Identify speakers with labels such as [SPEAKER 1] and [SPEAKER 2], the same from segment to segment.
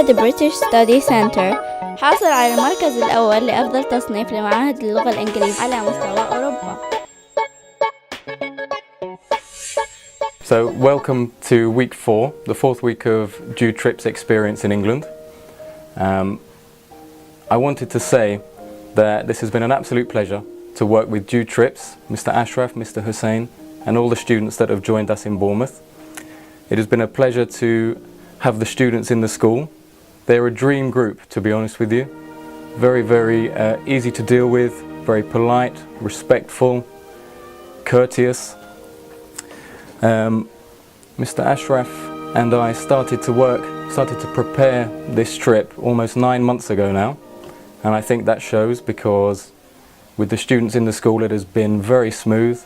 [SPEAKER 1] معهد بريتش ستادي سنتر حاصل على المركز الأول لأفضل تصنيف لمعاهد اللغة الإنجليزية على مستوى أوروبا.
[SPEAKER 2] So welcome to week 4, the fourth week of Jude Tripp's experience in England. I wanted to say that this has been an absolute pleasure to work with Jude Trips, Mr. Ashraf, Mr. Hussein and all the students that have joined us in Bournemouth. It has been a pleasure to have the students in the school. They're a dream group, to be honest with you. Very easy to deal with, very polite, respectful, courteous. Mr. Ashraf and I started to prepare this trip almost 9 months ago now, and I think that shows because with the students in the school it has been very smooth,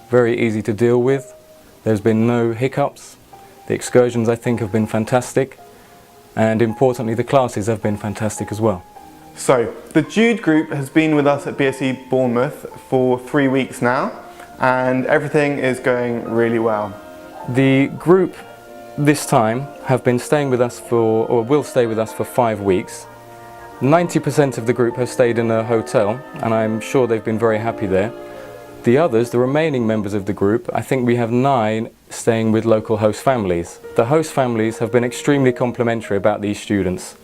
[SPEAKER 2] very easy to deal with. There's been no hiccups. The excursions I think have been fantastic, and importantly the classes have been fantastic as well.
[SPEAKER 3] So the Jude group has been with us at BSC Bournemouth for 3 weeks now, and everything is going really well.
[SPEAKER 2] The group this time have been staying with us or will stay with us for 5 weeks. 90% of the group have stayed in a hotel, and I'm sure they've been very happy there. The others, the remaining members of the group, I think we have 9 staying with local host families. The host families have been extremely complimentary about these students.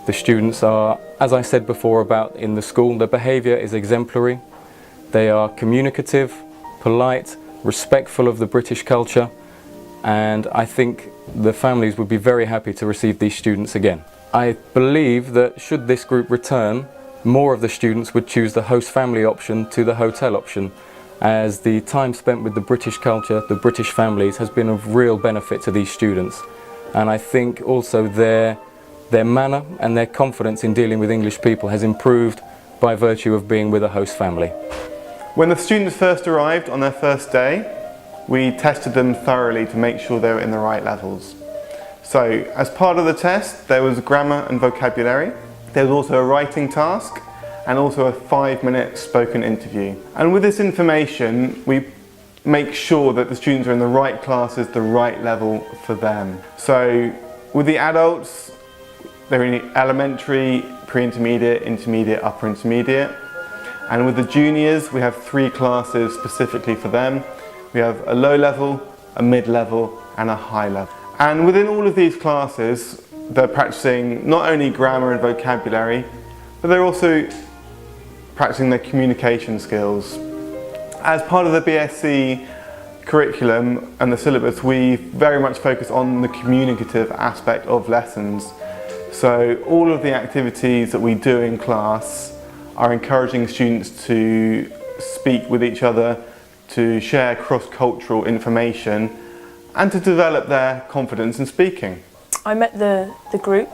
[SPEAKER 2] The students are, as I said before about in the school, the behaviour is exemplary. They are communicative, polite, respectful of the British culture, and I think the families would be very happy to receive these students again. I believe that should this group return, more of the students would choose the host family option to the hotel option, as the time spent with the British culture, the British families, has been of real benefit to these students. And I think also their manner and their confidence in dealing with English people has improved by virtue of being with a host family.
[SPEAKER 3] When the students first arrived on their first day, we tested them thoroughly to make sure they were in the right levels. So as part of the test there was grammar and vocabulary, there was also a writing task, and also a 5-minute spoken interview. And with this information we make sure that the students are in the right classes, the right level for them. So with the adults, they're in elementary, pre-intermediate, intermediate, upper intermediate. And with the juniors we have 3 classes specifically for them. We have a low level, a mid level and a high level. And within all of these classes they're practicing not only grammar and vocabulary, but they're also practicing their communication skills. As part of the BSc curriculum and the syllabus, we very much focus on the communicative aspect of lessons. So all of the activities that we do in class are encouraging students to speak with each other, to share cross-cultural information and to develop their confidence in speaking.
[SPEAKER 4] I met the group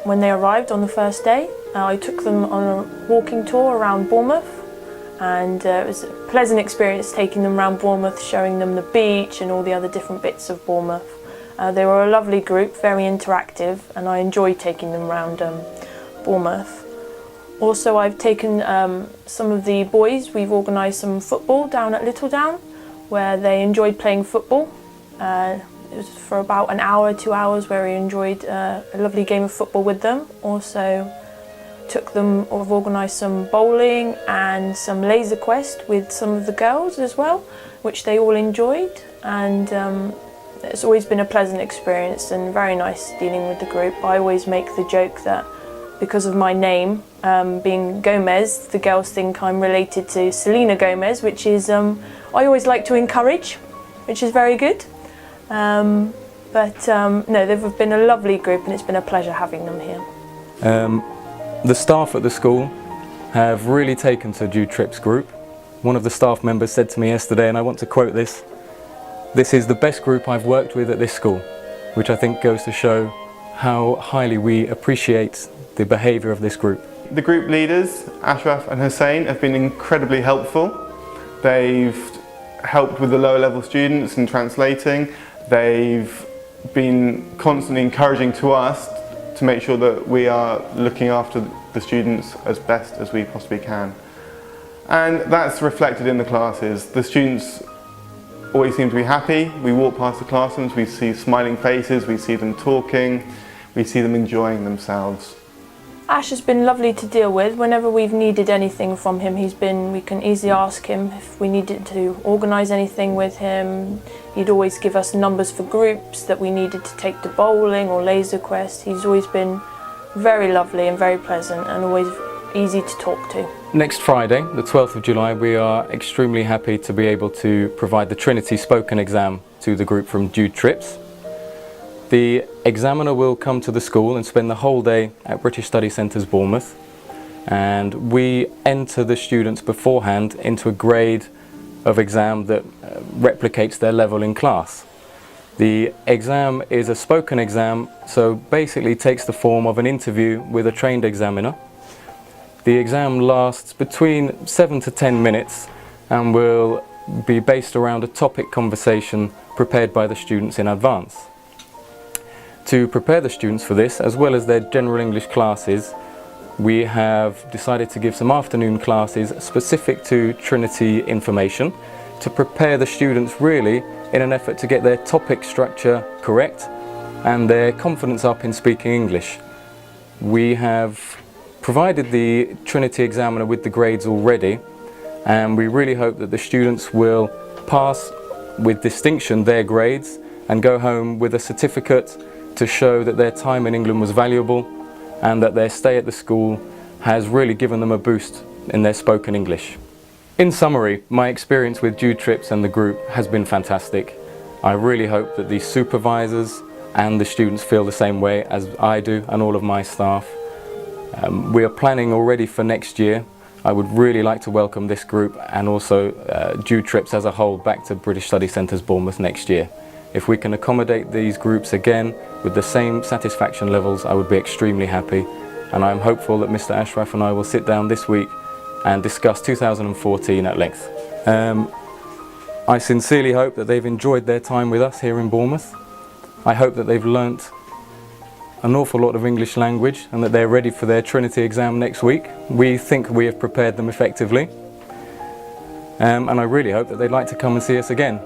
[SPEAKER 4] when they arrived on the first day. I took them on a walking tour around Bournemouth, and it was a pleasant experience taking them around Bournemouth, showing them the beach and all the other different bits of Bournemouth. They were a lovely group, very interactive, and I enjoyed taking them around Bournemouth. Also I've taken some of the boys, we've organised some football down at Littledown where they enjoyed playing football. It was for about an hour, 2 hours where we enjoyed a lovely game of football with them. Also I've organised some bowling and some laser quest with some of the girls as well, which they all enjoyed, and it's always been a pleasant experience and very nice dealing with the group. I always make the joke that because of my name being Gomez, the girls think I'm related to Selena Gomez, which is I always like to encourage, which is very good. No, they've been a lovely group and it's been a pleasure having them here.
[SPEAKER 2] The staff at the school have really taken to Jude Tripp's group. One of the staff members said to me yesterday, and I want to quote this, "This is the best group I've worked with at this school," which I think goes to show how highly we appreciate the behaviour of this group.
[SPEAKER 3] The group leaders, Ashraf and Hussein, have been incredibly helpful. They've helped with the lower level students in translating. They've been constantly encouraging to us to make sure that we are looking after the students as best as we possibly can. And that's reflected in the classes. The students always seem to be happy. We walk past the classrooms, we see smiling faces, we see them talking, we see them enjoying themselves.
[SPEAKER 4] Ash has been lovely to deal with. Whenever we've needed anything from him, we can easily ask him if we needed to organise anything with him. He'd always give us numbers for groups that we needed to take to bowling or laser quest. He's always been very lovely and very pleasant and always easy to talk to.
[SPEAKER 2] Next Friday, the 12th of July, we are extremely happy to be able to provide the Trinity spoken exam to the group from Jude Trips. The examiner will come to the school and spend the whole day at British Study Centre's Bournemouth, and we enter the students beforehand into a grade of exam that replicates their level in class. The exam is a spoken exam, so basically takes the form of an interview with a trained examiner. The exam lasts between 7 to 10 minutes and will be based around a topic conversation prepared by the students in advance. To prepare the students for this, as well as their general English classes, we have decided to give some afternoon classes specific to Trinity information to prepare the students really in an effort to get their topic structure correct and their confidence up in speaking English. We have provided the Trinity examiner with the grades already, and we really hope that the students will pass with distinction their grades and go home with a certificate to show that their time in England was valuable and that their stay at the school has really given them a boost in their spoken English. In summary, my experience with Jude Trips and the group has been fantastic. I really hope that the supervisors and the students feel the same way as I do and all of my staff. We are planning already for next year. I would really like to welcome this group and also Jude Trips as a whole back to British Study Centre's Bournemouth next year. If we can accommodate these groups again with the same satisfaction levels, I would be extremely happy, and I'm hopeful that Mr. Ashraf and I will sit down this week and discuss 2014 at length. I sincerely hope that they've enjoyed their time with us here in Bournemouth. I hope that they've learnt an awful lot of English language and that they're ready for their Trinity exam next week. We think we have prepared them effectively, and I really hope that they'd like to come and see us again.